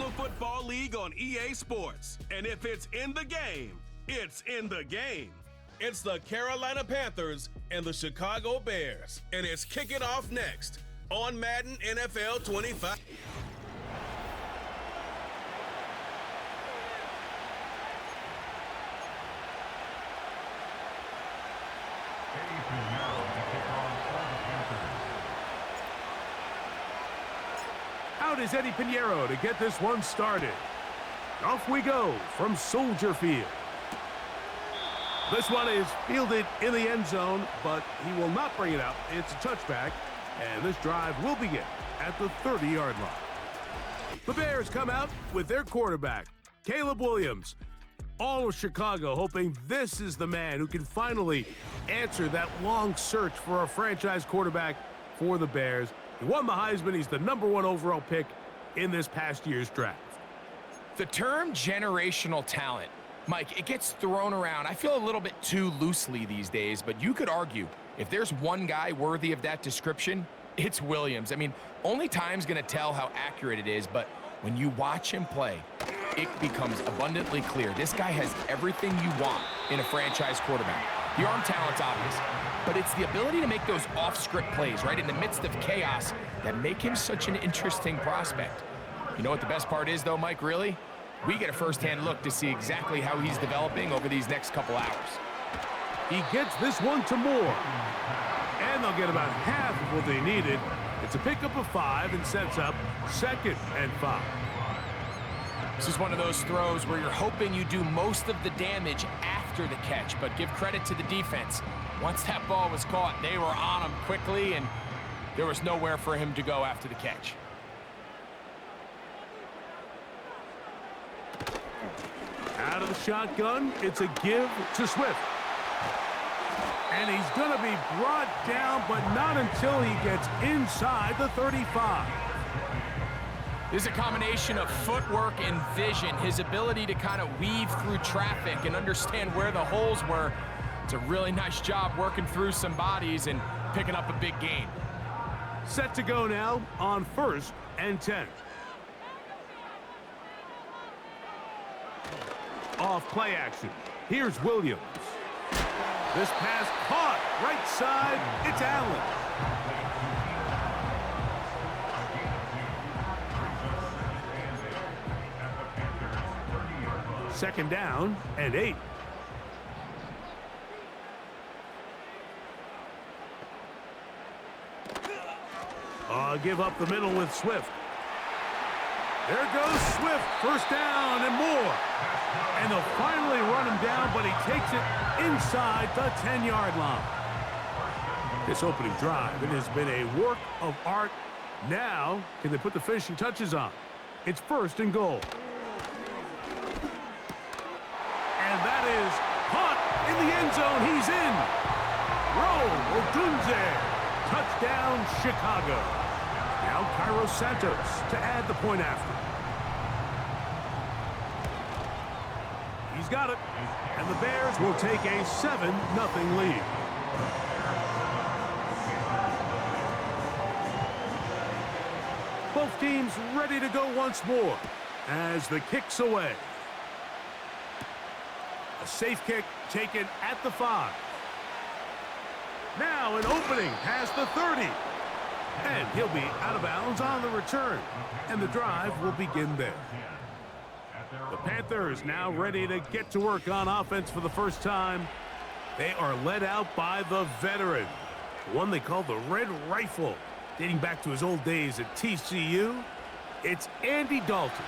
National Football League on EA Sports. And if it's in the game, it's in the game. It's the Carolina Panthers and the Chicago Bears. And it's kicking off next on Madden NFL 25. Out is Eddie Pinheiro to get this one started. Off we go from Soldier Field. This one is fielded in the end zone, but he will not bring it out. It's a touchback, and this drive will begin at the 30-yard line. The Bears come out with their quarterback, Caleb Williams. All of Chicago hoping this is the man who can finally answer that long search for a franchise quarterback for the Bears. He won the Heisman. He's the #1 overall pick in this past year's draft. The term generational talent, Mike, it gets thrown around, I feel a little bit too loosely these days, but you could argue if there's one guy worthy of that description, it's Williams. I mean, only time's going to tell how accurate it is, but when you watch him play, it becomes abundantly clear. This guy has everything you want in a franchise quarterback. The arm talent's obvious, but it's the ability to make those off-script plays, right, in the midst of chaos that make him such an interesting prospect. You know what the best part is, though, Mike, really? We get a first-hand look to see exactly how he's developing over these next couple hours. He gets this one to Moore, and they'll get about half of what they needed. It's a pickup of 5 and sets up 2nd and 5. This is one of those throws where you're hoping you do most of the damage after the catch, but give credit to the defense. Once that ball was caught, they were on him quickly, and there was nowhere for him to go after the catch. Out of the shotgun, it's a give to Swift. And he's going to be brought down, but not until he gets inside the 35. This is a combination of footwork and vision, his ability to kind of weave through traffic and understand where the holes were. It's a really nice job working through some bodies and picking up a big gain. Set to go now on 1st and 10. Off play action. Here's Williams. This pass caught right side. It's Allen. Second down and 8. Give up the middle with Swift. There goes Swift. First down and more. And they'll finally run him down, but he takes it inside the 10-yard line. This opening drive, it has been a work of art. Now, can they put the finishing touches on? It's 1st and goal. And that is caught in the end zone. He's in. Roll Odunze. Touchdown, Chicago. Now Cairo Santos to add the point after. He's got it. And the Bears will take a 7-0 lead. Both teams ready to go once more as the kick's away. A safe kick taken at the 5. Now an opening past the 30. And he'll be out of bounds on the return. And the drive will begin there. The Panthers now ready to get to work on offense for the first time. They are led out by the veteran, the one they call the Red Rifle, dating back to his old days at TCU. It's Andy Dalton.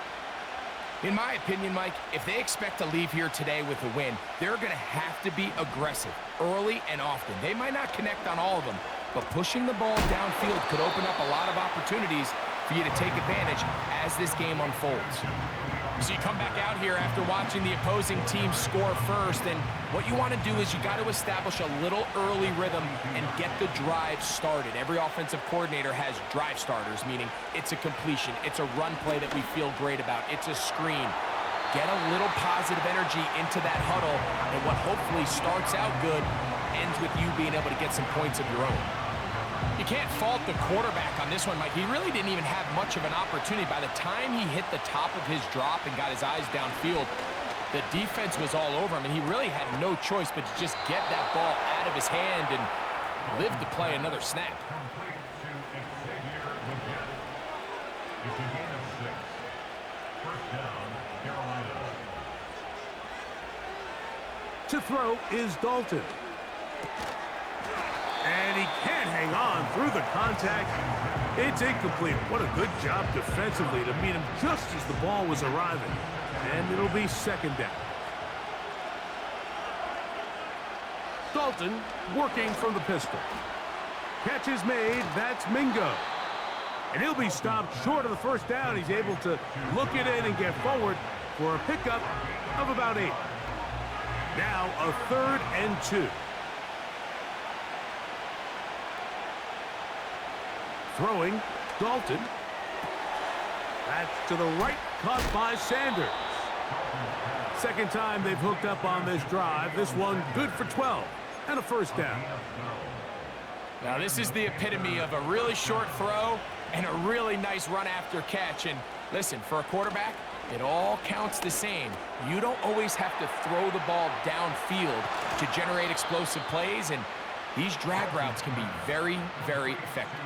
In my opinion, Mike, if they expect to leave here today with a win, they're going to have to be aggressive early and often. They might not connect on all of them, but pushing the ball downfield could open up a lot of opportunities for you to take advantage as this game unfolds. So you come back out here after watching the opposing team score first, and what you want to do is you got to establish a little early rhythm and get the drive started. Every offensive coordinator has drive starters, meaning it's a completion, it's a run play that we feel great about, it's a screen. Get a little positive energy into that huddle, and what hopefully starts out good ends with you being able to get some points of your own. You can't fault the quarterback on this one, Mike. He really didn't even have much of an opportunity. By the time he hit the top of his drop and got his eyes downfield, the defense was all over him, and he really had no choice but to just get that ball out of his hand and live to play another snap. To throw is Dalton. And he can't hang on through the contact. It's incomplete. What a good job defensively to meet him just as the ball was arriving. And it'll be second down. Dalton working from the pistol. Catch is made. That's Mingo. And he'll be stopped short of the first down. He's able to look it in and get forward for a pickup of about 8. Now a 3rd and 2. Throwing, Dalton. That's to the right, caught by Sanders. Second time they've hooked up on this drive. This one good for 12 and a first down. Now this is the epitome of a really short throw and a really nice run after catch. And listen, for a quarterback, it all counts the same. You don't always have to throw the ball downfield to generate explosive plays, and these drag routes can be very, very effective.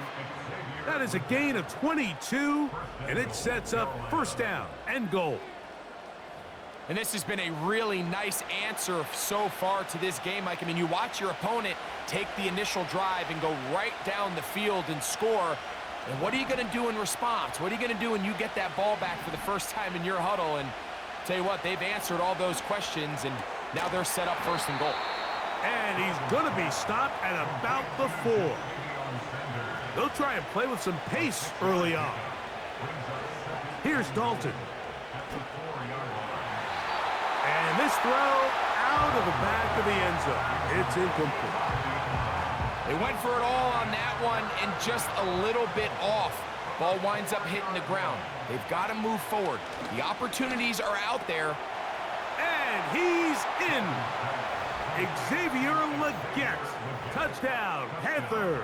That is a gain of 22, and it sets up first down and goal. And this has been a really nice answer so far to this game, Mike. I mean, you watch your opponent take the initial drive and go right down the field and score. And what are you going to do in response? What are you going to do when you get that ball back for the first time in your huddle? And tell you what, they've answered all those questions, and now they're set up first and goal. And he's going to be stopped at about the 4. They'll try and play with some pace early on. Here's Dalton. And this throw out of the back of the end zone. It's incomplete. They went for it all on that one and just a little bit off. Ball winds up hitting the ground. They've got to move forward. The opportunities are out there. And he's in. Xavier Legette. Touchdown, Panthers.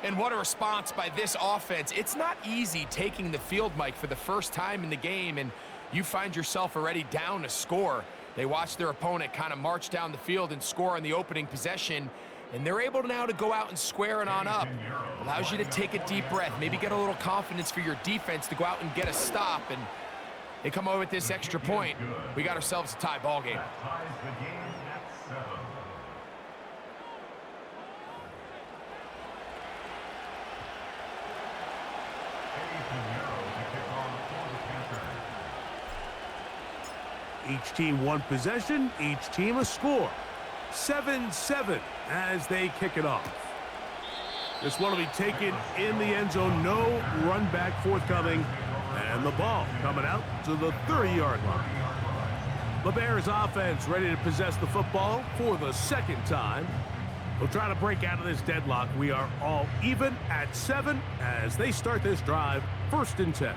And what a response by this offense. It's not easy taking the field, Mike, for the first time in the game, and you find yourself already down a score. They watch their opponent kind of march down the field and score on the opening possession, and they're able now to go out and square it on up. Allows you to take a deep breath, maybe get a little confidence for your defense to go out and get a stop, and they come over with this extra point. We got ourselves a tie ball game. Each team one possession, each team a score. 7-7 as they kick it off. This one will be taken in the end zone. No run back forthcoming. And the ball coming out to the 30-yard line. The Bears offense ready to possess the football for the second time. They'll try to break out of this deadlock. We are all even at 7 as they start this drive, 1st and 10.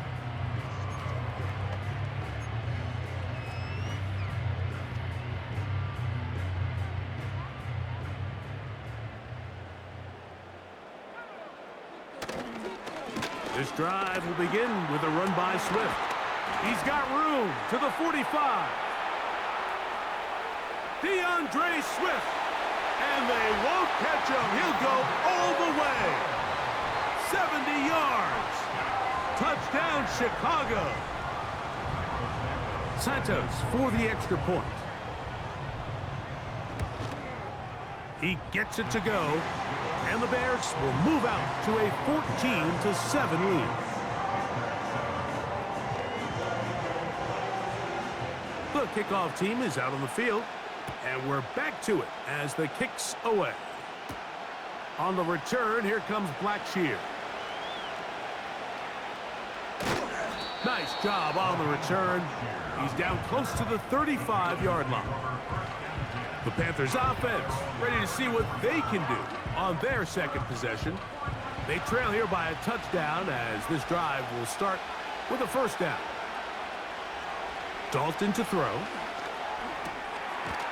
This drive will begin with a run by Swift. He's got room to the 45. DeAndre Swift. And they won't catch him. He'll go all the way. 70 yards. Touchdown, Chicago. Santos for the extra point. He gets it to go. And the Bears will move out to a 14-7 lead. The kickoff team is out on the field. And we're back to it as the kick's away. On the return, here comes Blackshear. Nice job on the return. He's down close to the 35-yard line. The Panthers offense ready to see what they can do on their second possession. They trail here by a touchdown as this drive will start with a first down. Dalton to throw.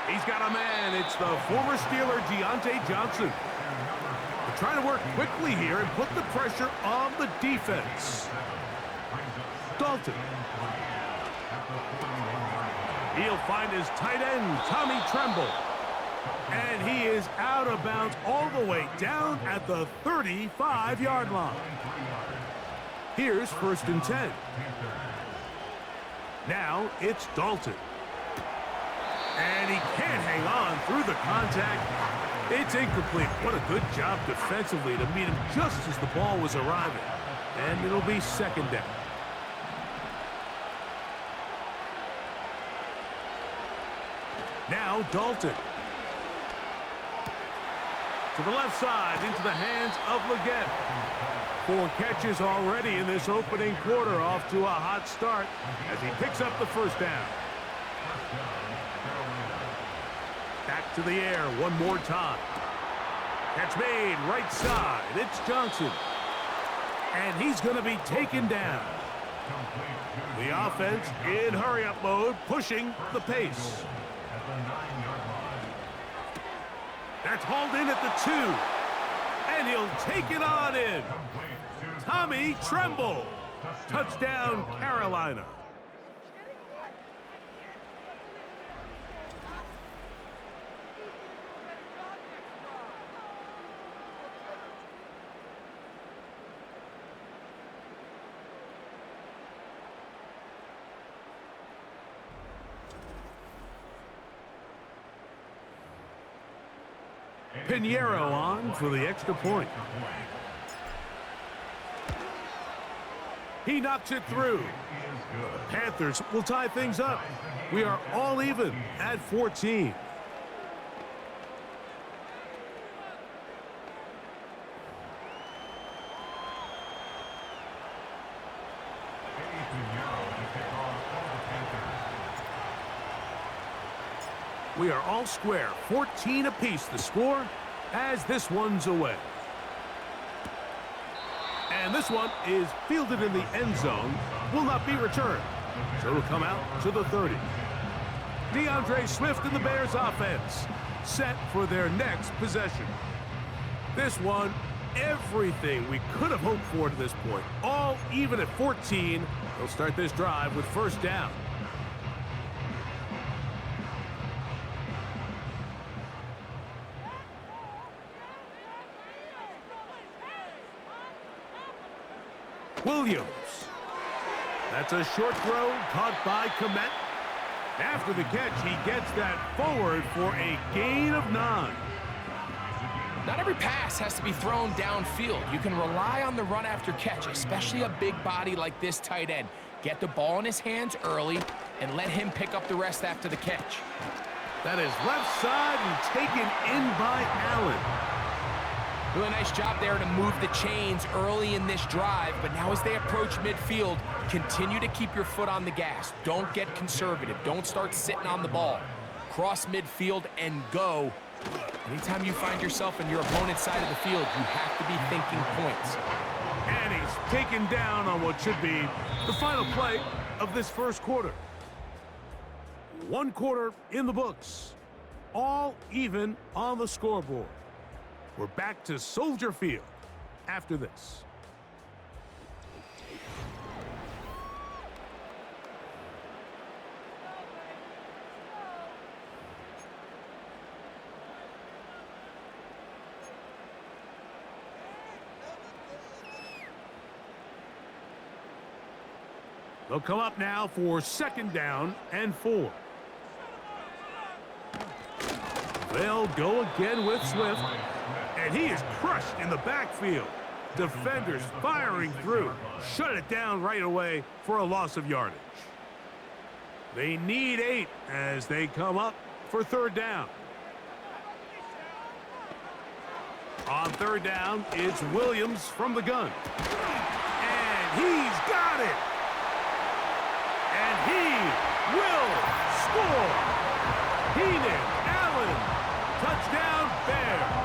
He's got a man. It's the former Steeler, Deontay Johnson. The trying to work quickly here and put the pressure on the defense. Dalton. He'll find his tight end, Tommy Tremble. And he is out of bounds all the way down at the 35-yard line. Here's 1st and 10. Now it's Dalton. And he can't hang on through the contact. It's incomplete. What a good job defensively to meet him just as the ball was arriving. And it'll be 2nd down. Now Dalton. To the left side, into the hands of Leggett. 4 catches already in this opening quarter, off to a hot start as he picks up the 1st down. Back to the air one more time. Catch made, right side. It's Johnson. And he's going to be taken down. The offense in hurry-up mode, pushing the pace. That's hauled in at the 2. And he'll take it on in. Tommy Tremble. Touchdown, Carolina. Pinheiro on for the extra point. He knocks it through. The Panthers will tie things up. We are all even at 14. We are all square, 14 apiece the score as this one's away. And this one is fielded in the end zone, will not be returned. So it'll come out to the 30. DeAndre Swift and the Bears offense set for their next possession. This one, everything we could have hoped for to this point. All even at 14. They'll start this drive with 1st down. Williams. That's a short throw caught by Komet. After the catch, he gets that forward for a gain of 9. Not every pass has to be thrown downfield. You can rely on the run after catch, especially a big body like this tight end. Get the ball in his hands early and let him pick up the rest after the catch. That is left side and taken in by Allen. Really nice job there to move the chains early in this drive, but now as they approach midfield, continue to keep your foot on the gas. Don't get conservative. Don't start sitting on the ball. Cross midfield and go. Anytime you find yourself in your opponent's side of the field, you have to be thinking points. And he's taken down on what should be the final play of this 1st quarter. 1 quarter in the books. All even on the scoreboard. We're back to Soldier Field after this. They'll come up now for 2nd down and 4. They'll go again with Swift. And he is crushed in the backfield. Defenders firing through. Shut it down right away for a loss of yardage. They need 8 as they come up for 3rd down. On 3rd down, it's Williams from the gun. And he's got it. And he will score. Keenan Allen. Touchdown, Bears.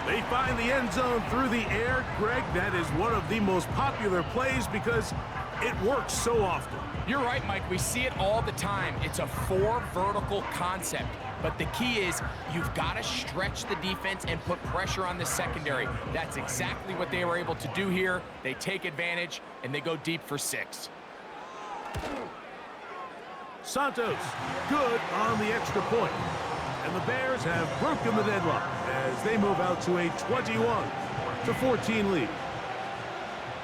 They find the end zone through the air. Greg, that is one of the most popular plays because it works so often. You're right, Mike. We see it all the time. It's a 4 vertical concept. But the key is you've got to stretch the defense and put pressure on the secondary. That's exactly what they were able to do here. They take advantage, and they go deep for 6. Santos, good on the extra point. And the Bears have broken the deadlock as they move out to a 21-14 lead.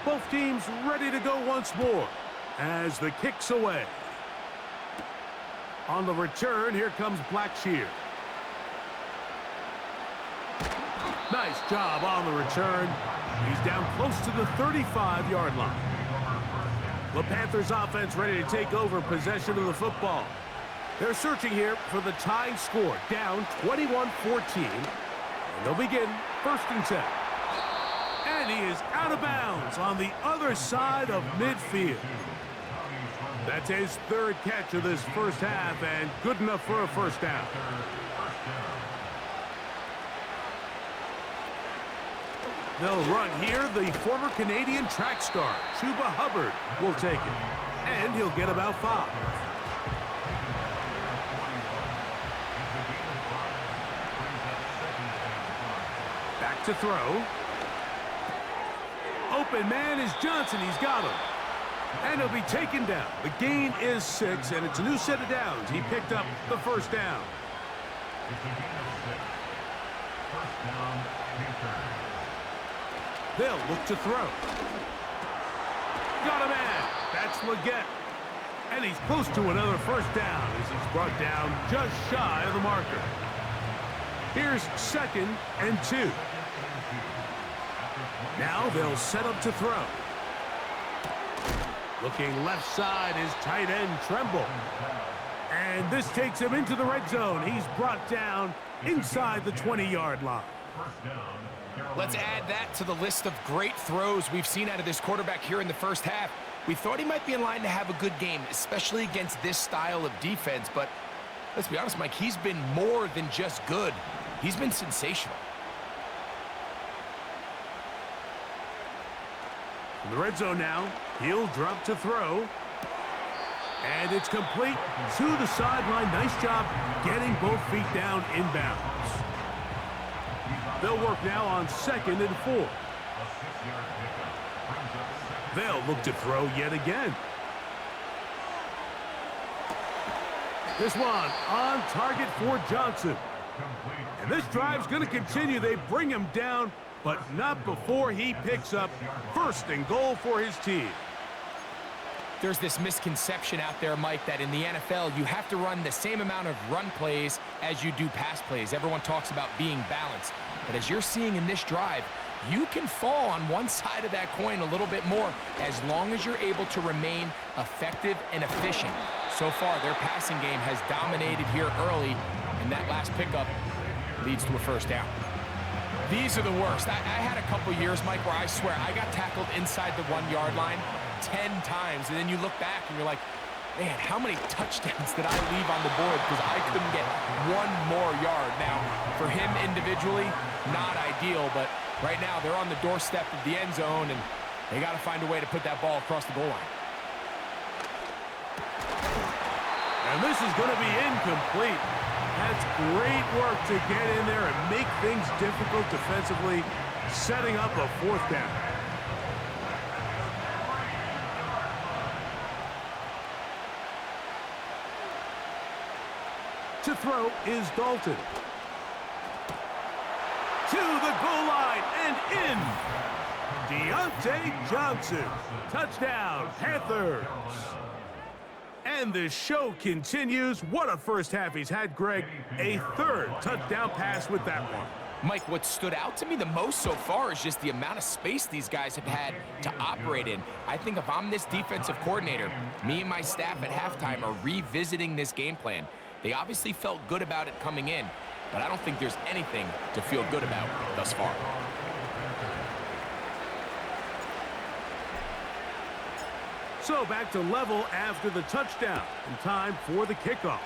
Both teams ready to go once more as the kick's away. On the return, here comes Blackshear. Nice job on the return. He's down close to the 35-yard line. The Panthers offense ready to take over possession of the football. They're searching here for the tying score, down 21-14. And they'll begin 1st and 10. And he is out of bounds on the other side of midfield. That's his 3rd catch of this first half, and good enough for a first down. They'll run here. The former Canadian track star, Chuba Hubbard, will take it. And he'll get about 5. Back to throw. Open man is Johnson. He's got him. And he'll be taken down. The gain is 6, and it's a new set of downs. He picked up the first down. They'll look to throw. Got a man. That's Leggett. And he's close to another first down as he's brought down just shy of the marker. Here's 2nd and 2. Now they'll set up to throw. Looking left side is tight end Tremble. And this takes him into the red zone. He's brought down inside the 20-yard line. Let's add that to the list of great throws we've seen out of this quarterback here in the first half. We thought he might be in line to have a good game, especially against this style of defense. But let's be honest, Mike, he's been more than just good. He's been sensational. In the red zone now, he'll drop to throw. And it's complete to the sideline. Nice job getting both feet down inbounds. They'll work now on 2nd and 4. They'll look to throw yet again. This one on target for Johnson. And this drive's going to continue. They bring him down, but not before he picks up 1st and goal for his team. There's this misconception out there, Mike, that in the NFL, you have to run the same amount of run plays as you do pass plays. Everyone talks about being balanced. But as you're seeing in this drive, you can fall on one side of that coin a little bit more as long as you're able to remain effective and efficient. So far, their passing game has dominated here early, and that last pickup leads to a first down. These are the worst. I had a couple years, Mike, where I swear I got tackled inside the 1-yard line 10 times, and then you look back and you're like, man, how many touchdowns did I leave on the board because I couldn't get one more yard? Now, for him individually, not ideal, but right now they're on the doorstep of the end zone, and they got to find a way to put that ball across the goal line. And this is going to be incomplete. That's great work to get in there and make things difficult defensively, setting up a 4th down. To throw is Dalton. To the goal line and in. Deontay Johnson. Touchdown, Panthers. And the show continues. What a first half he's had, Greg. A 3rd touchdown pass with that one. Mike, what stood out to me the most so far is just the amount of space these guys have had to operate in. I think if I'm this defensive coordinator, me and my staff at halftime are revisiting this game plan. They obviously felt good about it coming in, but I don't think there's anything to feel good about thus far. So back to level after the touchdown, and time for the kickoff.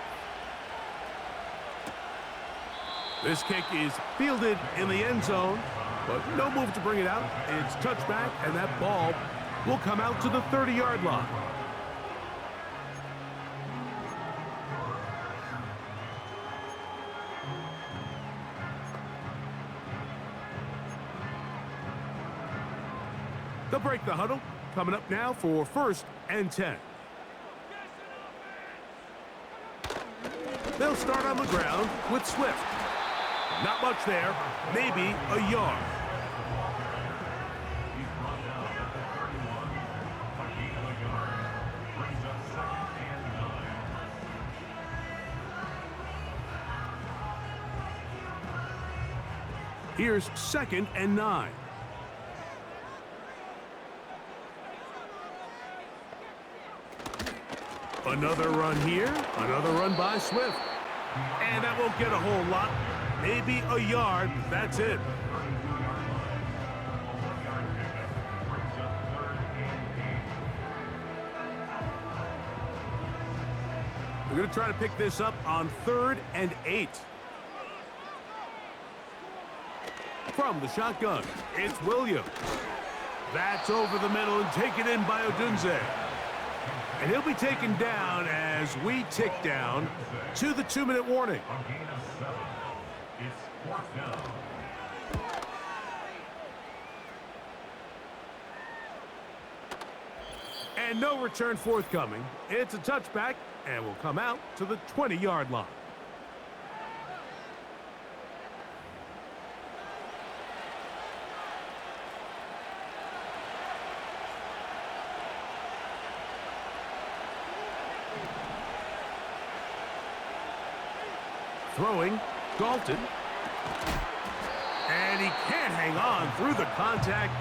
This kick is fielded in the end zone, but no move to bring it out. It's touchback, and that ball will come out to the 30-yard line. They'll break the huddle. Coming up now for 1st and 10. They'll start on the ground with Swift. Not much there, maybe a yard. Here's 2nd and 9. Another run here, another run by Swift. And that won't get a whole lot. Maybe a yard, that's it. We're going to try to pick this up on 3rd and 8. From the shotgun, it's Williams. That's over the middle and taken in by Odunze. And he'll be taken down as we tick down to the 2-minute warning. And no return forthcoming. It's a touchback and will come out to the 20-yard line. Throwing, Dalton. And he can't hang on through the contact.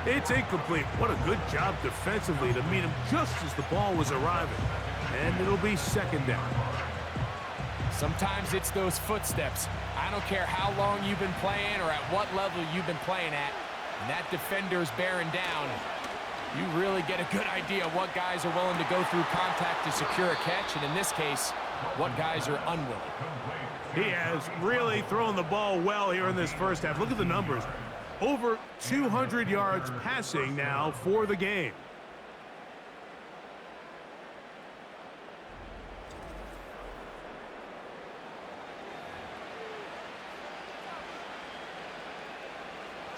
It's incomplete. What a good job defensively to meet him just as the ball was arriving. And it'll be 2nd down. Sometimes it's those footsteps. I don't care how long you've been playing or at what level you've been playing at. When that defender's bearing down, you really get a good idea of what guys are willing to go through contact to secure a catch, and in this case, what guys are unwilling. He has really thrown the ball well here in this first half. Look at the numbers. Over 200 yards passing now for the game.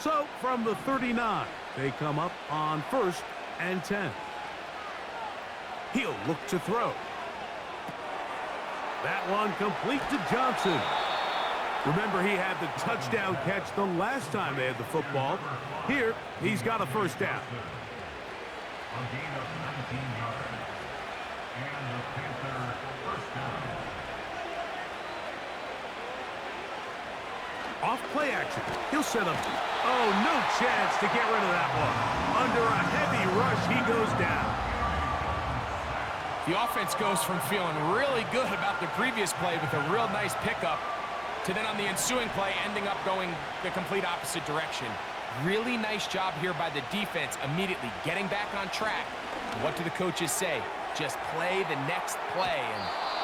So from the 39, they come up on 1st and 10. He'll look to throw. That one complete to Johnson. Remember, he had the touchdown catch the last time they had the football. Here, he's got a 1st down. Off play action. He'll set up. Oh, no chance to get rid of that one. Under a heavy rush, he goes down. The offense goes from feeling really good about the previous play with a real nice pickup to then on the ensuing play ending up going the complete opposite direction. Really nice job here by the defense immediately getting back on track. What do the coaches say? Just play the next play, and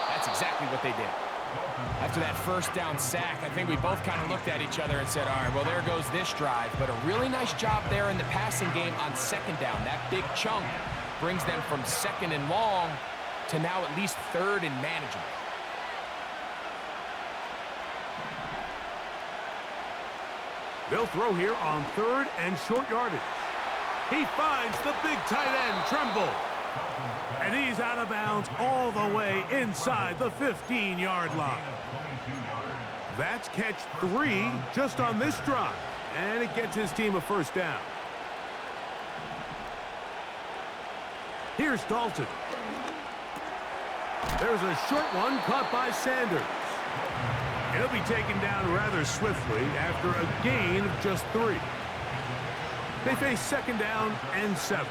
that's exactly what they did. After that 1st down sack, I think we both kind of looked at each other and said, all right, well, there goes this drive. But a really nice job there in the passing game on 2nd down. That big chunk brings them from 2nd and long to now at least 3rd and manageable. They'll throw here on 3rd and short yardage. He finds the big tight end, Tremble. And he's out of bounds all the way inside the 15-yard line. That's catch 3 just on this drive. And it gets his team a 1st down. Here's Dalton. There's a short one caught by Sanders. He'll be taken down rather swiftly after a gain of just 3. They face 2nd down and 7.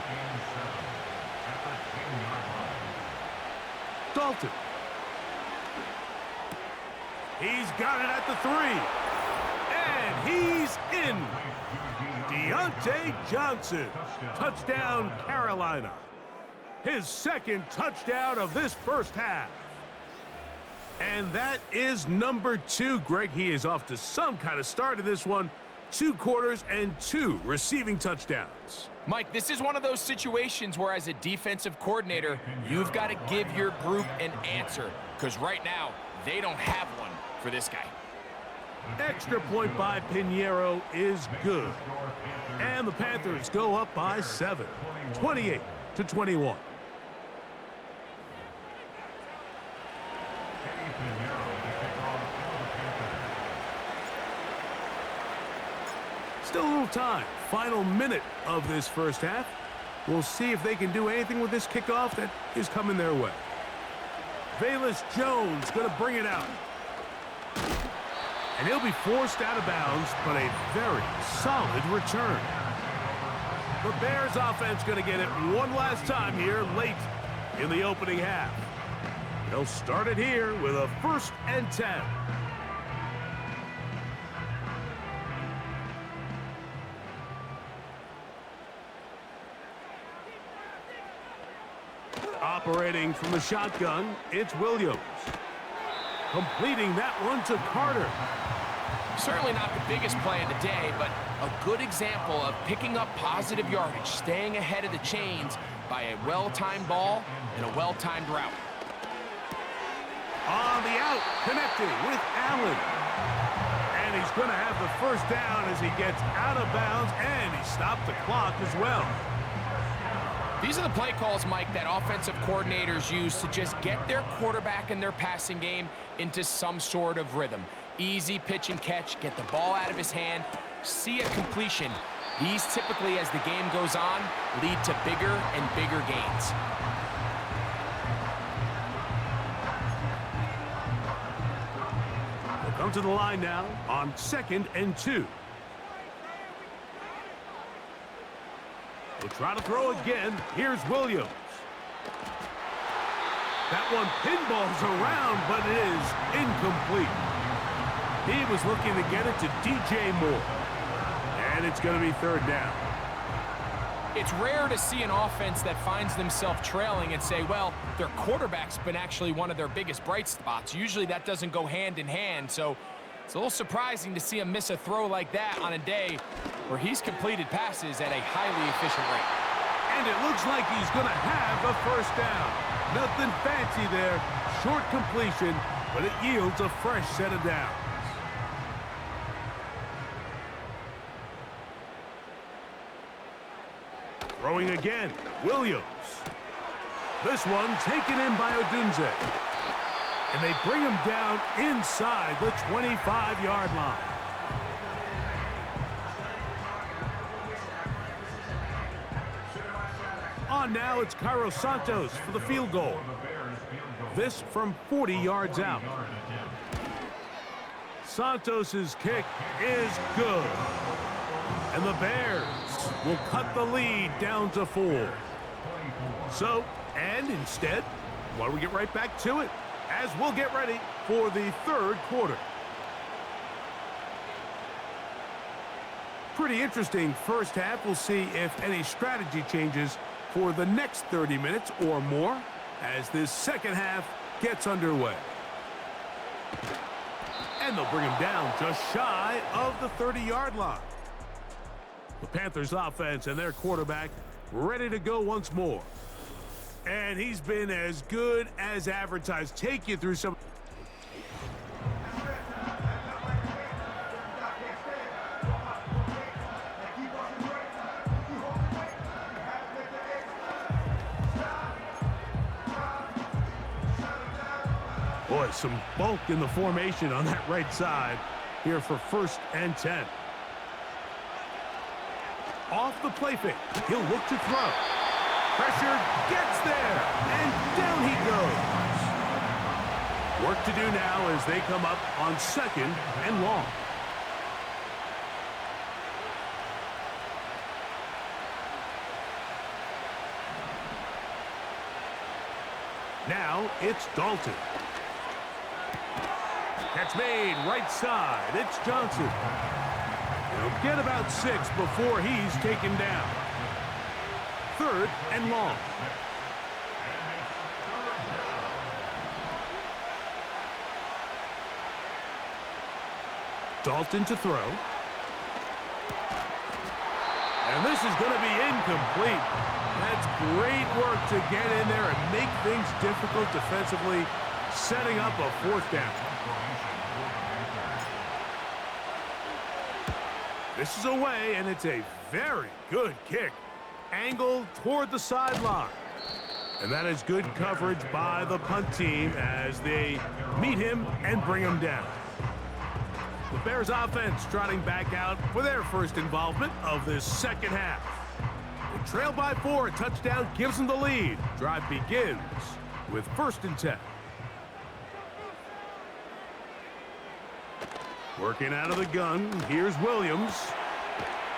Dalton. He's got it at the 3. And he's in. Deontay Johnson. Touchdown, Carolina. His 2nd touchdown of this first half. And that is number 2. Greg, he is off to some kind of start in this one. 2 quarters and 2 receiving touchdowns. Mike, this is one of those situations where as a defensive coordinator, you've got to give your group an answer. Because right now, they don't have one for this guy. Extra point by Pinheiro is good. And the Panthers go up by 7, 28-21. Still a little time. Final minute of this first half. We'll see if they can do anything with this kickoff that is coming their way. Velus Jones going to bring it out. And he'll be forced out of bounds, but a very solid return. The Bears offense going to get it one last time here late in the opening half. They'll start it here with a 1st and 10. Operating from the shotgun, it's Williams. Completing that one to Carter. Certainly not the biggest play of the day, but a good example of picking up positive yardage, staying ahead of the chains by a well-timed ball and a well-timed route. On the out, connecting with Allen. And he's going to have the first down as he gets out of bounds, and he stopped the clock as well. These are the play calls, Mike, that offensive coordinators use to just get their quarterback and their passing game into some sort of rhythm. Easy pitch and catch, get the ball out of his hand, see a completion. These typically, as the game goes on, lead to bigger and bigger gains. We'll come to the line now on 2nd and 2. We'll try to throw again. Here's Williams. That one pinballs around, but it is incomplete. He was looking to get it to DJ Moore. And it's going to be 3rd down. It's rare to see an offense that finds themselves trailing and say, well, their quarterback's been actually one of their biggest bright spots. Usually that doesn't go hand in hand, so it's a little surprising to see him miss a throw like that on a day where he's completed passes at a highly efficient rate. And it looks like he's going to have a 1st down. Nothing fancy there. Short completion, but it yields a fresh set of downs. Throwing again, Williams. This one taken in by Odunze. And they bring him down inside the 25-yard line. On now, it's Cairo Santos for the field goal. This from 40 yards out. Santos's kick is good. And the Bears will cut the lead down to 4. So, and instead, why don't we get right back to it as we'll get ready for the 3rd quarter. Pretty interesting first half. We'll see if any strategy changes for the next 30 minutes or more as this second half gets underway. And they'll bring him down just shy of the 30-yard line. The Panthers offense and their quarterback ready to go once more. And he's been as good as advertised. Take you through some. Boy, some bulk in the formation on that right side here for 1st and 10. Off the play fake. He'll look to throw. Pressure gets there, and down he goes. Work to do now as they come up on 2nd and long. Now it's Dalton. Catch made right side. It's Johnson. He'll get about 6 before he's taken down. 3rd and long. Dalton to throw. And this is going to be incomplete. That's great work to get in there and make things difficult defensively, setting up a 4th down. This is away, and it's a very good kick. Angled toward the sideline. And that is good coverage by the punt team as they meet him and bring him down. The Bears offense trotting back out for their first involvement of this second half. They trail by 4, a touchdown gives them the lead. Drive begins with 1st and 10. Working out of the gun, here's Williams.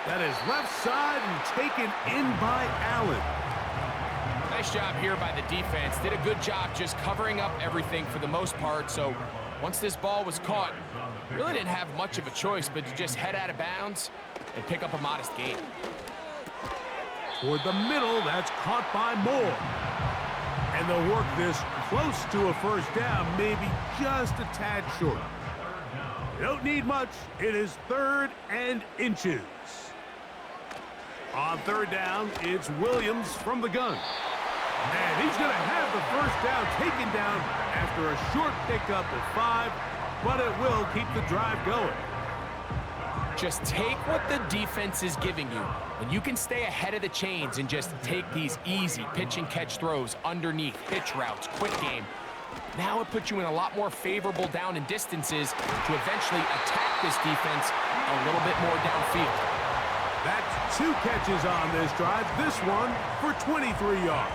That is left side and taken in by Allen. Nice job here by the defense. Did a good job just covering up everything for the most part. So once this ball was caught, really didn't have much of a choice but to just head out of bounds and pick up a modest gain. Toward the middle, that's caught by Moore. And they'll work this close to a first down, maybe just a tad short. You don't need much. It is 3rd and inches. On 3rd down, it's Williams from the gun. And he's going to have the first down taken down after a short pickup of 5, but it will keep the drive going. Just take what the defense is giving you, and you can stay ahead of the chains and just take these easy pitch and catch throws underneath, pitch routes, quick game. Now it puts you in a lot more favorable down and distances to eventually attack this defense a little bit more downfield. That's 2 catches on this drive, this one for 23 yards.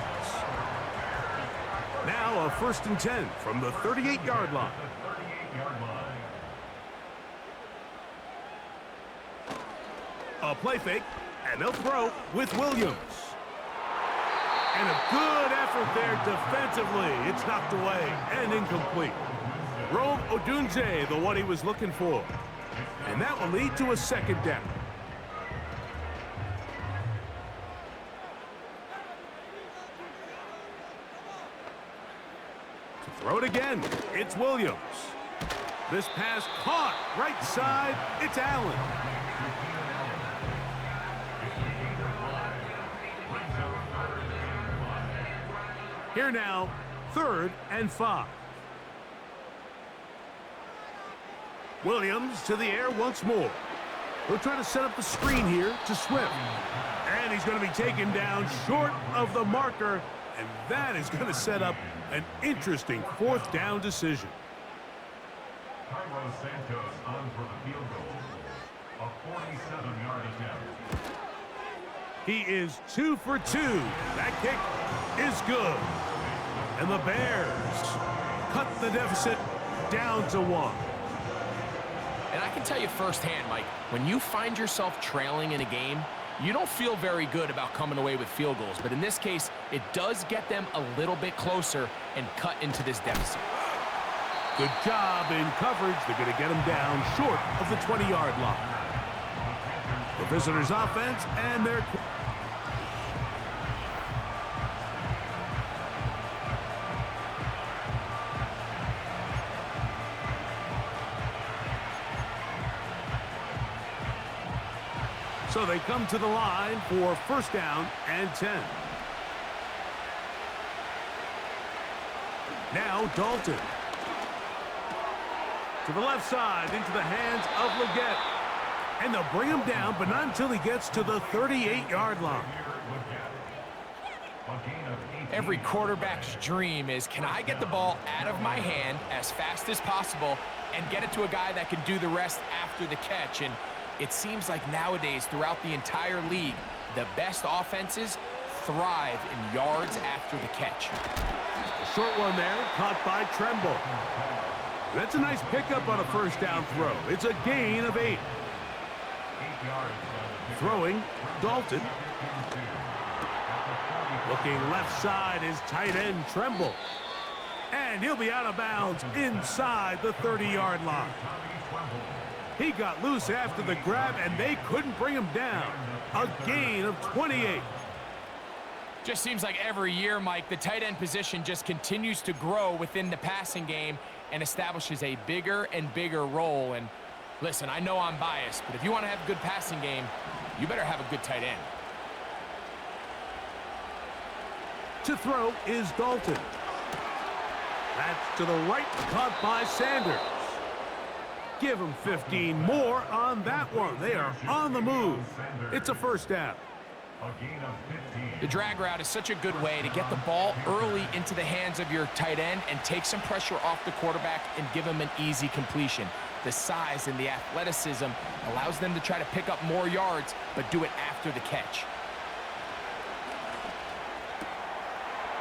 Now a 1st and 10 from the 38-yard line. A play fake, and they'll throw with Williams. And a good effort there defensively. It's knocked away and incomplete. Rome Odunze, the one he was looking for. And that will lead to a 2nd down. To throw it again, it's Williams. This pass caught right side, it's Allen. Here now, 3rd and 5. Williams to the air once more. We'll try to set up the screen here to Swift. And he's going to be taken down short of the marker, and that is going to set up an interesting 4th down decision. Carlos Santos on for the field goal. A 47-yard attempt. He is 2 for 2. That kick is good. And the Bears cut the deficit down to 1. And I can tell you firsthand, Mike, when you find yourself trailing in a game, you don't feel very good about coming away with field goals. But in this case, it does get them a little bit closer and cut into this deficit. Good job in coverage. They're going to get him down short of the 20-yard line. The visitors' offense and their... So they come to the line for 1st down and 10. Now Dalton. To the left side, into the hands of Leggett. And they'll bring him down, but not until he gets to the 38-yard line. Every quarterback's dream is, can I get the ball out of my hand as fast as possible and get it to a guy that can do the rest after the catch? And it seems like nowadays, throughout the entire league, the best offenses thrive in yards after the catch. A short one there, caught by Tremble. That's a nice pickup on a 1st down throw. It's a gain of 8. Throwing, Dalton. Looking left side is tight end Tremble. And he'll be out of bounds inside the 30-yard line. He got loose after the grab, and they couldn't bring him down. A gain of 28. Just seems like every year, Mike, the tight end position just continues to grow within the passing game and establishes a bigger and bigger role. And listen, I know I'm biased, but if you want to have a good passing game, you better have a good tight end. To throw is Dalton. That's to the right, caught by Sanders. Give them 15 more on that one. They are on the move. It's a first down. A gain of 15. The drag route is such a good way to get the ball early into the hands of your tight end and take some pressure off the quarterback and give him an easy completion. The size and the athleticism allows them to try to pick up more yards, but do it after the catch.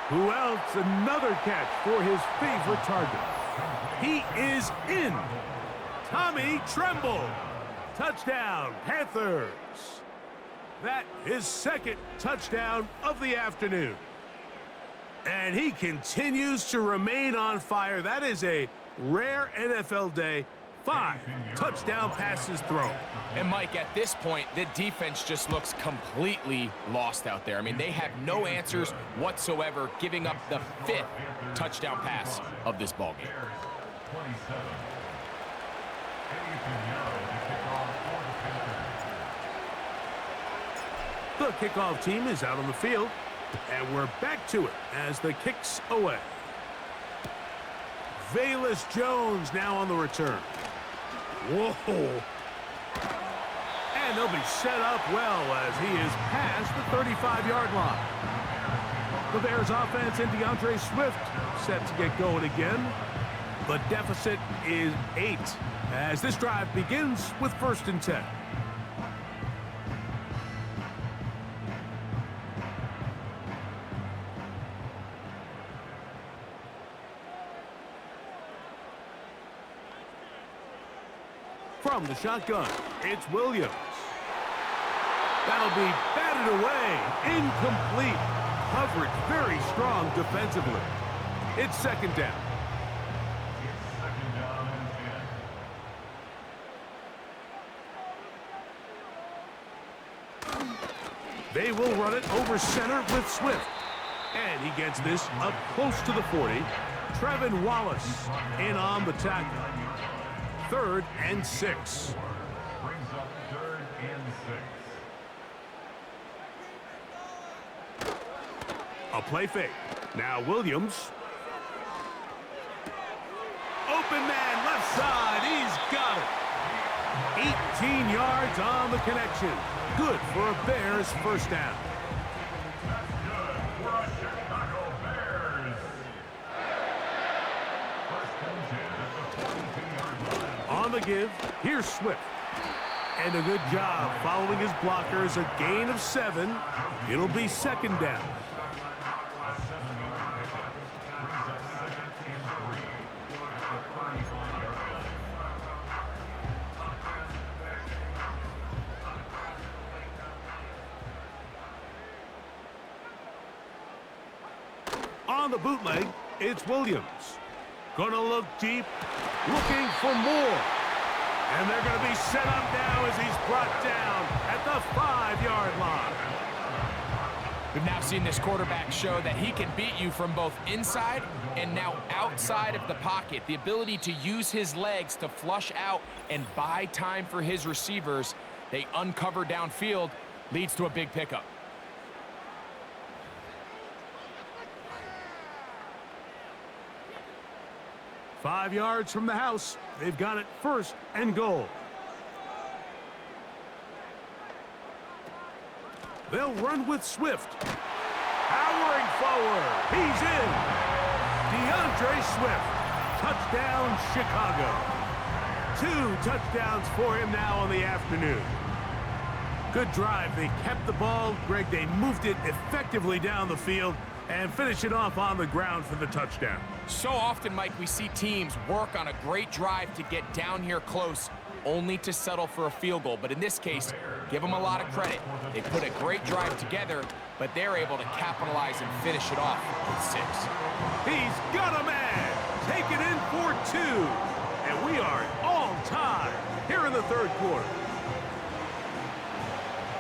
Who else? Another catch for his favorite target. He is in. Tommy Tremble. Touchdown, Panthers. That is second touchdown of the afternoon. And he continues to remain on fire. That is a rare NFL day. 5 touchdown passes thrown. And Mike, at this point, the defense just looks completely lost out there. I mean, they have no answers whatsoever, giving up the 5th touchdown pass of this ballgame. 27. to kick off for the Panthers. The kickoff team is out on the field, and we're back to it as the kick's away. Velus Jones now on the return. Whoa. And they'll be set up well as he is past the 35-yard line. The Bears offense and DeAndre Swift set to get going again. The deficit is 8 as this drive begins with 1st and 10. From the shotgun, it's Williams. That'll be batted away. Incomplete. Coverage very strong defensively. It's 2nd down. It's 2nd down and 10. They will run it over center with Swift. And he gets this up close to the 40. Trevin Wallace in on the tackle. 3rd and 6. Brings up 3rd and 6. A play fake. Now Williams. Open man left side. He's got it. 18 yards on the connection. Good for a Bears 1st down. That's good for a Chicago Bears. 1st and 10 at the 42-yard line. On the give, here's Swift. And a good job following his blockers. A gain of 7. It'll be 2nd down. A 7-yard pickup brings up 2nd and 3 at the 35-yard line. On the bootleg, it's Williams. Gonna look deep, looking for more. And they're gonna be set up now as he's brought down at the 5-yard line. We've now seen this quarterback show that he can beat you from both inside and now outside of the pocket. The ability to use his legs to flush out and buy time for his receivers. They uncover downfield, leads to a big pickup. Five yards from the house. They've got it 1st and goal. They'll run with Swift. Powering forward. He's in. DeAndre Swift. Touchdown, Chicago. 2 touchdowns for him now on the afternoon. Good drive. They kept the ball. Greg, they moved it effectively down the field and finish it off on the ground for the touchdown. So often, Mike, we see teams work on a great drive to get down here close, only to settle for a field goal. But in this case, give them a lot of credit. They put a great drive together, but they're able to capitalize and finish it off with 6. He's got a man. Take it in for 2. And we are all tied here in the 3rd quarter.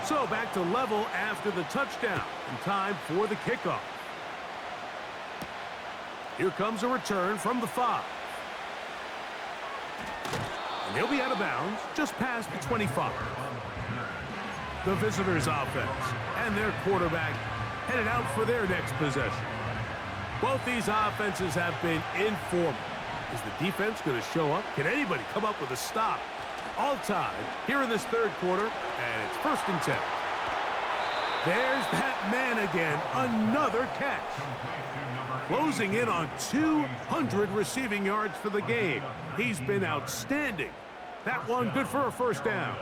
So back to level after the touchdown, and time for the kickoff. Here comes a return from the 5. And he'll be out of bounds just past the 25. The visitors' offense and their quarterback headed out for their next possession. Both these offenses have been informal. Is the defense going to show up? Can anybody come up with a stop? All tied here in this third quarter, and it's 1st and 10. There's that man again, another catch. Closing in on 200 receiving yards for the game. He's been outstanding. That one good for a 1st down.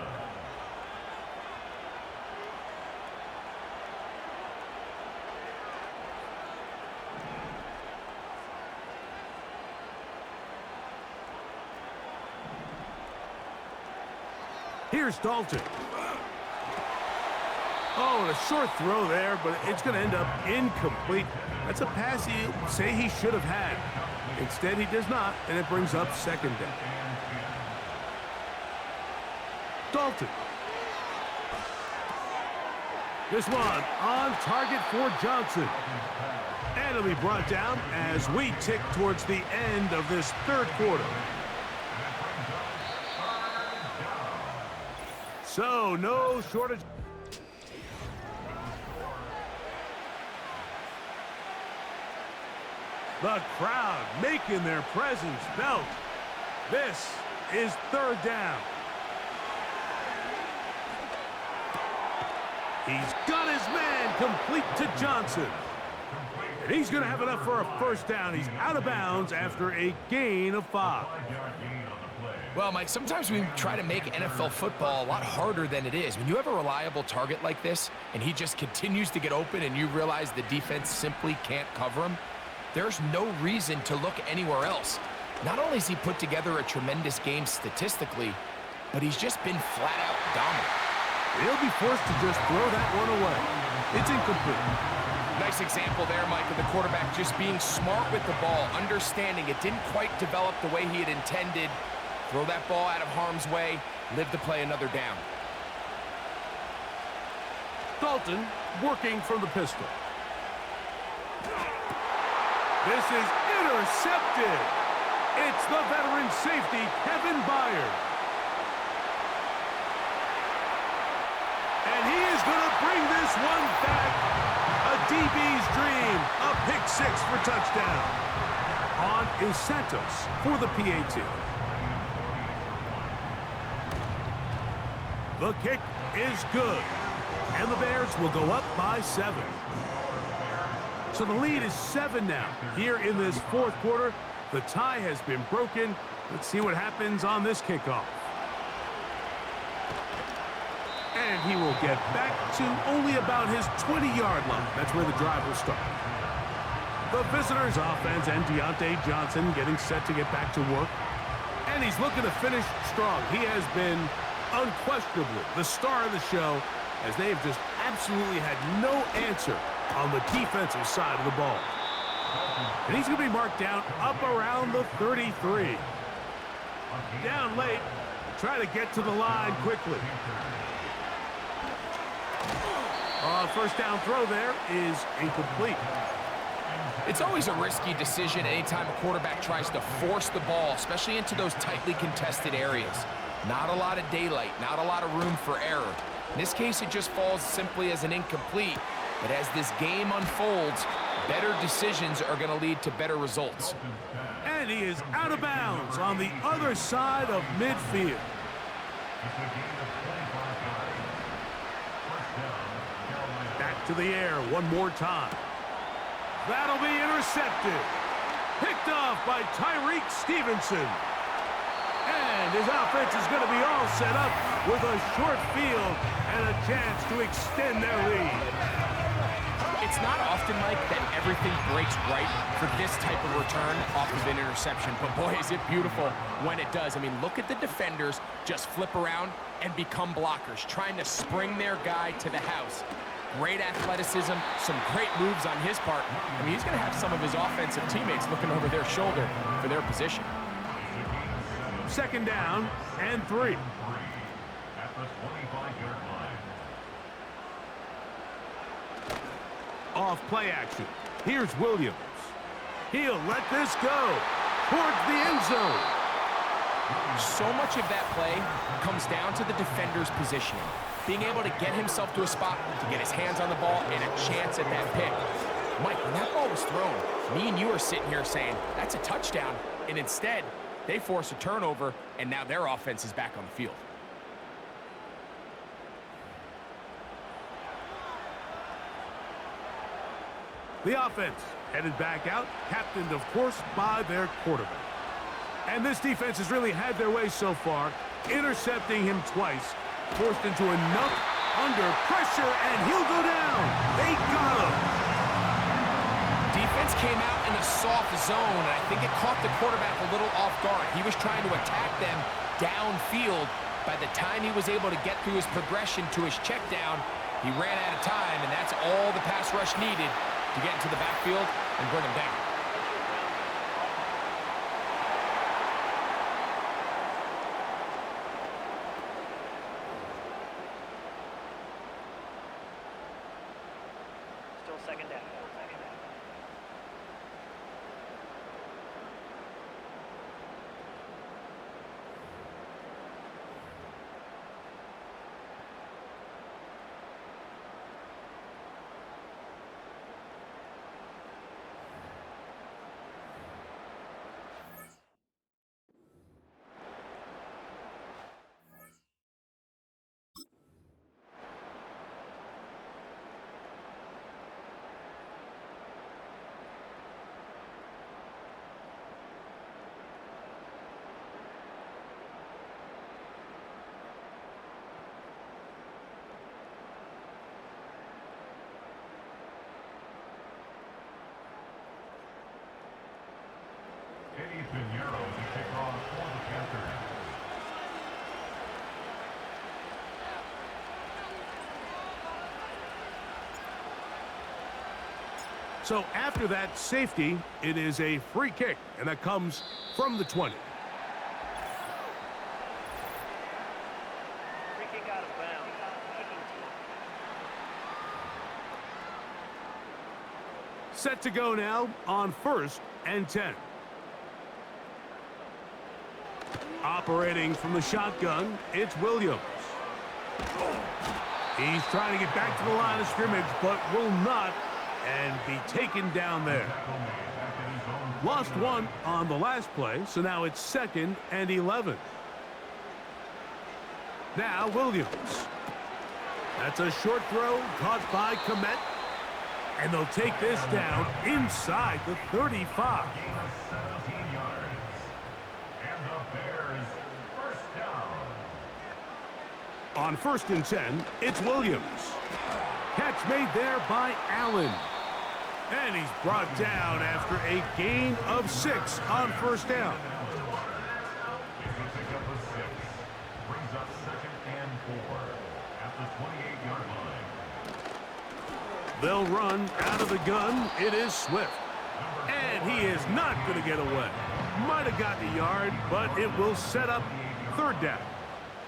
Here's Dalton. Oh, and a short throw there, but it's going to end up incomplete. That's a pass you say he should have had. Instead, he does not, and it brings up 2nd down. Dalton. This one on target for Johnson. And it'll be brought down as we tick towards the end of this third quarter. So, no shortage. The crowd making their presence felt. This is 3rd down. He's got his man complete to Johnson. And he's going to have enough for a 1st down. He's out of bounds after a gain of 5. Well, Mike, sometimes we try to make NFL football a lot harder than it is. When you have a reliable target like this, and he just continues to get open and you realize the defense simply can't cover him, there's no reason to look anywhere else. Not only has he put together a tremendous game statistically, but he's just been flat-out dominant. He'll be forced to just throw that one away. It's incomplete. Nice example there, Mike, of the quarterback just being smart with the ball, understanding it didn't quite develop the way he had intended. Throw that ball out of harm's way, live to play another down. Dalton working from the pistol. This is intercepted. It's the veteran safety, Kevin Byard. And he is going to bring this one back. A DB's dream. A pick 6 for touchdown. On is Santos for the PAT. The kick is good. And the Bears will go up by 7. So the lead is 7 now. Here in this 4th quarter, the tie has been broken. Let's see what happens on this kickoff. And he will get back to only about his 20-yard line. That's where the drive will start. The visitors' offense and Deontay Johnson getting set to get back to work. And he's looking to finish strong. He has been unquestionably the star of the show, as they've just absolutely had no answer on the defensive side of the ball. And he's going to be marked down up around the 33. Down late, try to get to the line quickly. 1st down throw there is incomplete. It's always a risky decision anytime a quarterback tries to force the ball, especially into those tightly contested areas. Not a lot of daylight, not a lot of room for error. In this case, it just falls simply as an incomplete. But as this game unfolds, better decisions are going to lead to better results. And he is out of bounds on the other side of midfield. Back to the air one more time. That'll be intercepted. Picked off by Tyreek Stevenson. And his offense is going to be all set up with a short field and a chance to extend their lead. It's not often, Mike, that everything breaks right for this type of return off of an interception. But boy, is it beautiful when it does. I mean, look at the defenders just flip around and become blockers, trying to spring their guy to the house. Great athleticism, some great moves on his part. I mean, he's going to have some of his offensive teammates looking over their shoulder for their position. 2nd down and 3. At the 25-yard line. Off play action. Here's Williams. He'll let this go towards the end zone. So much of that play comes down to the defender's positioning. Being able to get himself to a spot, to get his hands on the ball, and a chance at that pick. Mike, when that ball was thrown, Me and you are sitting here saying, that's a touchdown. And instead, they force a turnover, and now their offense is back on the field. The offense headed back out, captained, of course, by their quarterback. And this defense has really had their way so far, intercepting him twice, forced into enough under pressure, and he'll go down. They got him. Defense came out in a soft zone, and I think it caught the quarterback a little off guard. He was trying to attack them downfield. By the time he was able to get through his progression to his check down, he ran out of time, and that's all the pass rush needed to get into the backfield and bring him down. Still second down. To kick off for the Panthers. So after that safety, it is a free kick, and that comes from the 20. Free kick out of bounds. Kicking team. Set to go now on 1st and 10. Operating from the shotgun, it's Williams. He's trying to get back to the line of scrimmage, but will not, and be taken down there. Lost one on the last play, so now it's 2nd and 11. Now Williams. That's a short throw caught by Komet, and they'll take this down inside the 35. On 1st and 10, it's Williams. Catch made there by Allen. And he's brought down after a gain of 6 on 1st down. Brings up 2nd and 4 at the 28-yard line. They'll run out of the gun. It is Swift. And he is not going to get away. Might have gotten a yard, but it will set up 3rd down.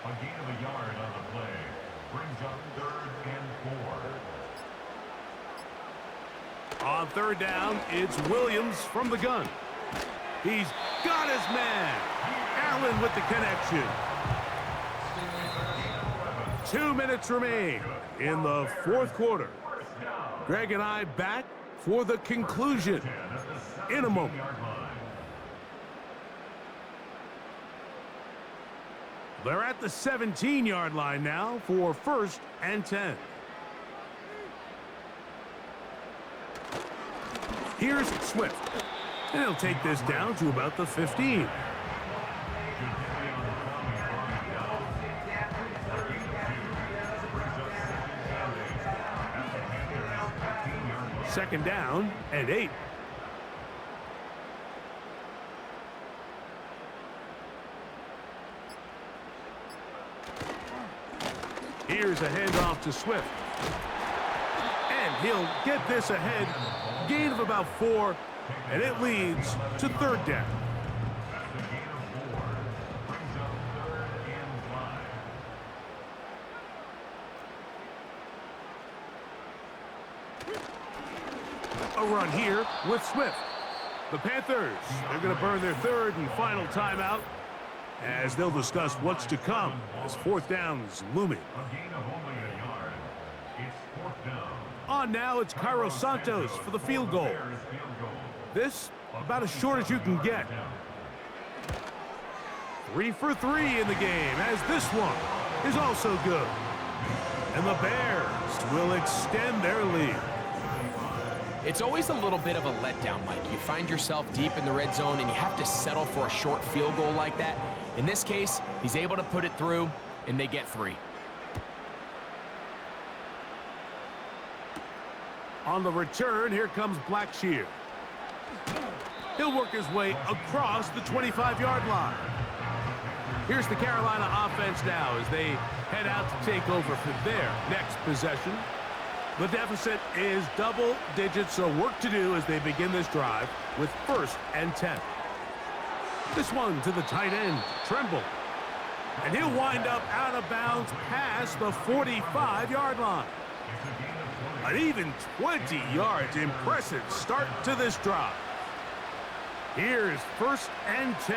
A gain of a yard on the play. Brings up 3rd and 4. On 3rd down, it's Williams from the gun. He's got his man. Allen with the connection. 2 minutes remain in the 4th quarter. Greg and I back for the conclusion in a moment. They're at the 17-yard line now for 1st and 10. Here's Swift. And he'll take this down to about the 15. Second down and 8. Here's a handoff to Swift. And he'll get this ahead. Gain of about 4, and it leads to 3rd down. A run here with Swift. The Panthers, they're going to burn their 3rd and final timeout as they'll discuss what's to come as 4th down is looming. A gain of only a yard. It's 4th down. On now, it's Cairo Santos for the field goal. This about as short as you can get. 3 for 3 in the game, as this one is also good. And the Bears will extend their lead. It's always a little bit of a letdown, Mike. You find yourself deep in the red zone and you have to settle for a short field goal like that. In this case, he's able to put it through, and they get 3. On the return, here comes Blackshear. He'll work his way across the 25-yard line. Here's the Carolina offense now as they head out to take over for their next possession. The deficit is double digits, so work to do as they begin this drive with 1st and 10. This one to the tight end, Tremble. And he'll wind up out of bounds past the 45-yard line. An even 20 yards. Impressive start to this drive. Here's 1st and 10.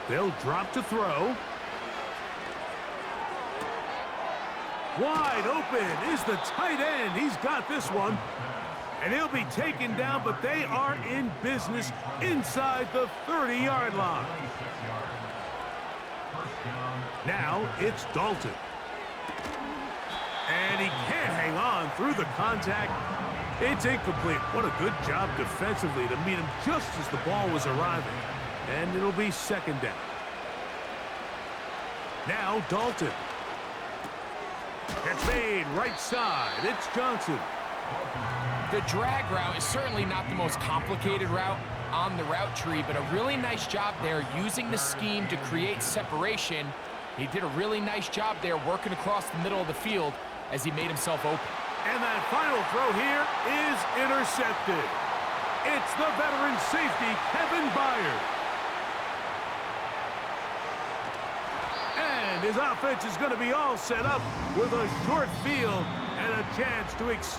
They'll drop to throw. Wide open is the tight end. He's got this one. And he'll be taken down, but they are in business inside the 30-yard line. Now it's Dalton. And he can't hang on through the contact. It's incomplete. What a good job defensively to meet him just as the ball was arriving. And it'll be 2nd down. Now Dalton. It's made right side. It's Johnson. The drag route is certainly not the most complicated route on the route tree, but a really nice job there using the scheme to create separation. He did a really nice job there working across the middle of the field as he made himself open. And that final throw here is intercepted. It's the veteran safety, Kevin Byard. And his offense is going to be all set up with a short field and a chance to extend